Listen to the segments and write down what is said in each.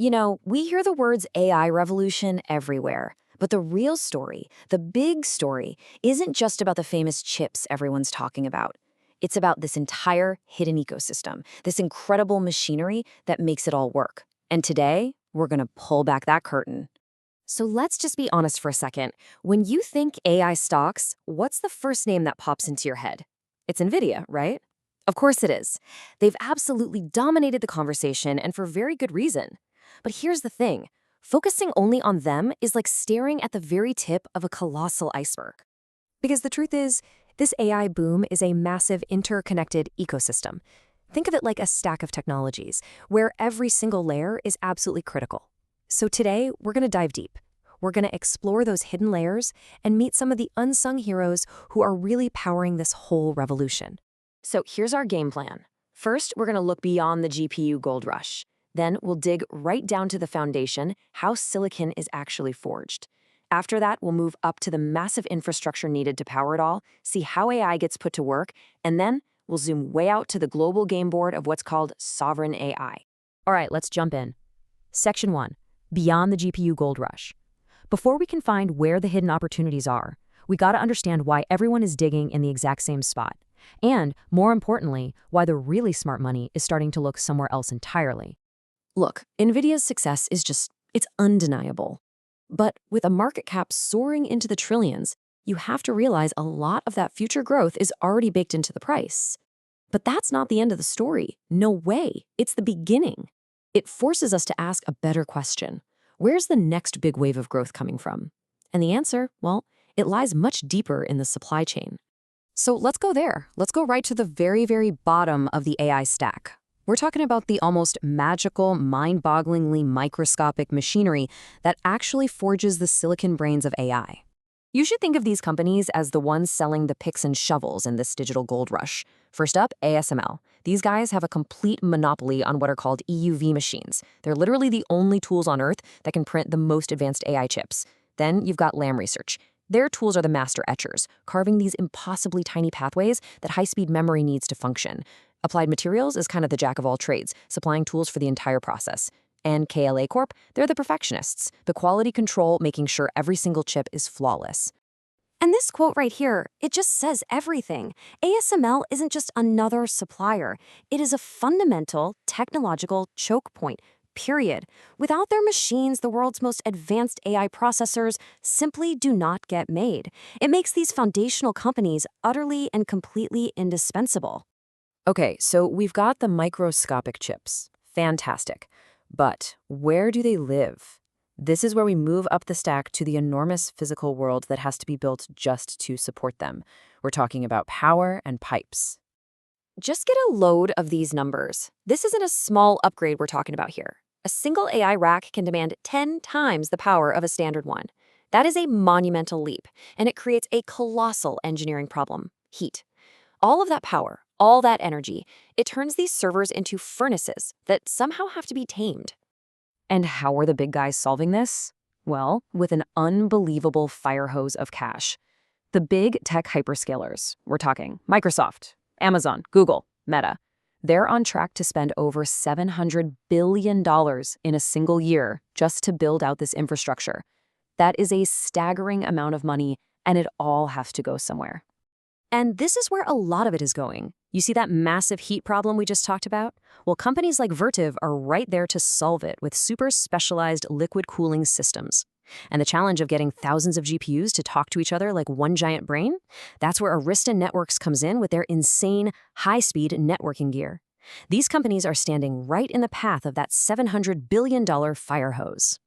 You know, we hear the words AI revolution everywhere, but the real story, the big story, isn't just about the famous chips everyone's talking about. It's about this entire hidden ecosystem, this incredible machinery that makes it all work. And today, we're going to pull back that curtain. So let's just be honest for a second. When you think AI stocks, what's the first name that pops into your head? It's Nvidia, right? Of course it is. They've absolutely dominated the conversation, and for very good reason. But here's the thing. Focusing only on them is like staring at the very tip of a colossal iceberg. Because the truth is, this AI boom is a massive interconnected ecosystem. Think of it like a stack of technologies, where every single layer is absolutely critical. So today, we're going to dive deep. We're going to explore those hidden layers and meet some of the unsung heroes who are really powering this whole revolution. So here's our game plan. First, we're going to look beyond the GPU gold rush. Then we'll dig right down to the foundation, how silicon is actually forged. After that, we'll move up to the massive infrastructure needed to power it all, see how AI gets put to work, and then we'll zoom way out to the global game board of what's called sovereign AI. All right, let's jump in. Section 1. Beyond the GPU gold rush. Before we can find where the hidden opportunities are, we got to understand why everyone is digging in the exact same spot. And, more importantly, why the really smart money is starting to look somewhere else entirely. Look, Nvidia's success is it's undeniable. But with a market cap soaring into the trillions, you have to realize a lot of that future growth is already baked into the price. But that's not the end of the story. No way. It's the beginning. It forces us to ask a better question. Where's the next big wave of growth coming from? And the answer, well, it lies much deeper in the supply chain. So let's go there. Let's go right to the very, very bottom of the AI stack. We're talking about the almost magical, mind-bogglingly microscopic machinery that actually forges the silicon brains of AI. You should think of these companies as the ones selling the picks and shovels in this digital gold rush. First up, ASML. These guys have a complete monopoly on what are called EUV machines. They're literally the only tools on Earth that can print the most advanced AI chips. Then you've got Lam Research. Their tools are the master etchers, carving these impossibly tiny pathways that high-speed memory needs to function. Applied Materials is kind of the jack of all trades, supplying tools for the entire process. And KLA Corp, they're the perfectionists, the quality control making sure every single chip is flawless. And this quote right here, it just says everything. ASML isn't just another supplier. It is a fundamental technological choke point, period. Without their machines, the world's most advanced AI processors simply do not get made. It makes these foundational companies utterly and completely indispensable. Okay, so we've got the microscopic chips. Fantastic. But where do they live? This is where we move up the stack to the enormous physical world that has to be built just to support them. We're talking about power and pipes. Just get a load of these numbers. This isn't a small upgrade we're talking about here. A single AI rack can demand 10 times the power of a standard one. That is a monumental leap, and it creates a colossal engineering problem: heat. All of that power, all that energy, it turns these servers into furnaces that somehow have to be tamed. And how are the big guys solving this? Well, with an unbelievable fire hose of cash. The big tech hyperscalers, we're talking Microsoft, Amazon, Google, Meta, they're on track to spend over $700 billion in a single year just to build out this infrastructure. That is a staggering amount of money, and it all has to go somewhere. And this is where a lot of it is going. You see that massive heat problem we just talked about? Well, companies like Vertiv are right there to solve it with super specialized liquid cooling systems. And the challenge of getting thousands of GPUs to talk to each other like one giant brain? That's where Arista Networks comes in with their insane, high-speed networking gear. These companies are standing right in the path of that $700 billion fire hose.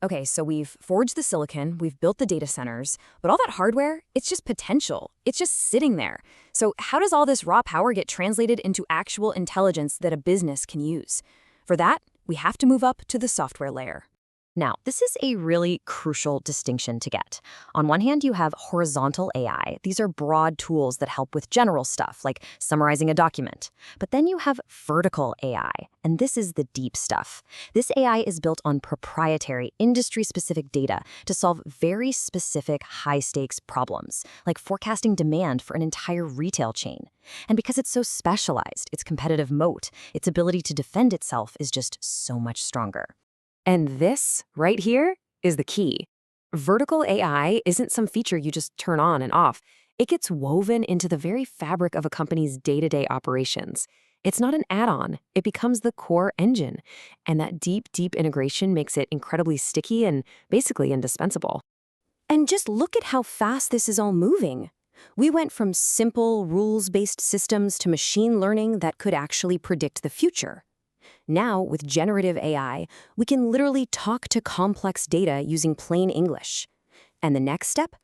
Okay, so we've forged the silicon, we've built the data centers, but all that hardware, it's just potential. It's just sitting there. So how does all this raw power get translated into actual intelligence that a business can use? For that, we have to move up to the software layer. Now, this is a really crucial distinction to get. On one hand, you have horizontal AI. These are broad tools that help with general stuff, like summarizing a document. But then you have vertical AI, and this is the deep stuff. This AI is built on proprietary, industry-specific data to solve very specific high-stakes problems, like forecasting demand for an entire retail chain. And because it's so specialized, its competitive moat, its ability to defend itself is just so much stronger. And this, right here, is the key. Vertical AI isn't some feature you just turn on and off. It gets woven into the very fabric of a company's day-to-day operations. It's not an add-on, it becomes the core engine. And that deep integration makes it incredibly sticky and basically indispensable. And just look at how fast this is all moving. We went from simple, rules-based systems to machine learning that could actually predict the future. Now, with generative AI, we can literally talk to complex data using plain English. And the next step?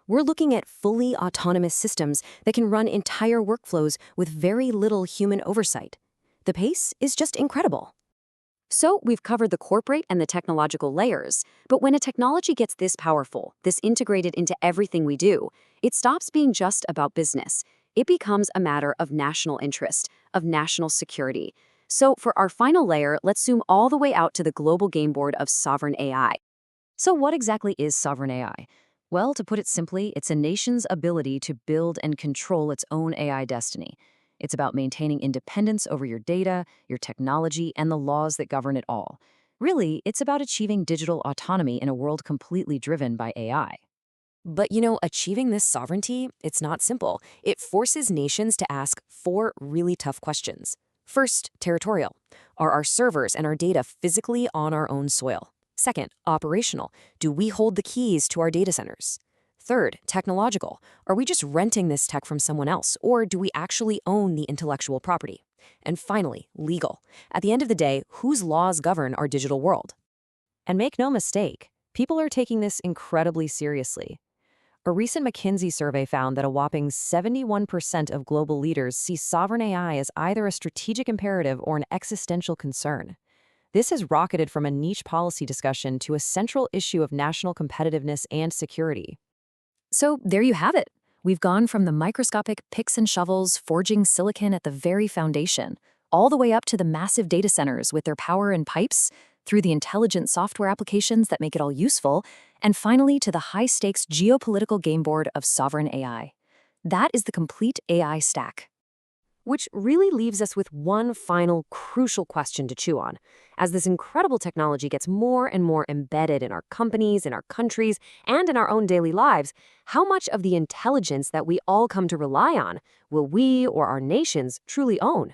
We're looking at fully autonomous systems that can run entire workflows with very little human oversight. The pace is just incredible. So we've covered the corporate and the technological layers, but when a technology gets this powerful, this integrated into everything we do, it stops being just about business. It becomes a matter of national interest, of national security. So for our final layer, let's zoom all the way out to the global game board of sovereign AI. So what exactly is sovereign AI? Well, to put it simply, it's a nation's ability to build and control its own AI destiny. It's about maintaining independence over your data, your technology, and the laws that govern it all. Really, it's about achieving digital autonomy in a world completely driven by AI. But achieving this sovereignty, it's not simple. It forces nations to ask four really tough questions. First, territorial. Are our servers and our data physically on our own soil? Second, operational. Do we hold the keys to our data centers? Third, technological. Are we just renting this tech from someone else, or do we actually own the intellectual property? And finally, legal. At the end of the day, whose laws govern our digital world? And make no mistake, people are taking this incredibly seriously. A recent McKinsey survey found that a whopping 71% of global leaders see sovereign AI as either a strategic imperative or an existential concern. This has rocketed from a niche policy discussion to a central issue of national competitiveness and security. So there you have it. We've gone from the microscopic picks and shovels forging silicon at the very foundation, all the way up to the massive data centers with their power and pipes, through the intelligent software applications that make it all useful, and finally to the high-stakes geopolitical game board of sovereign AI. That is the complete AI stack. Which really leaves us with one final crucial question to chew on. As this incredible technology gets more and more embedded in our companies, in our countries, and in our own daily lives, how much of the intelligence that we all come to rely on will we or our nations truly own?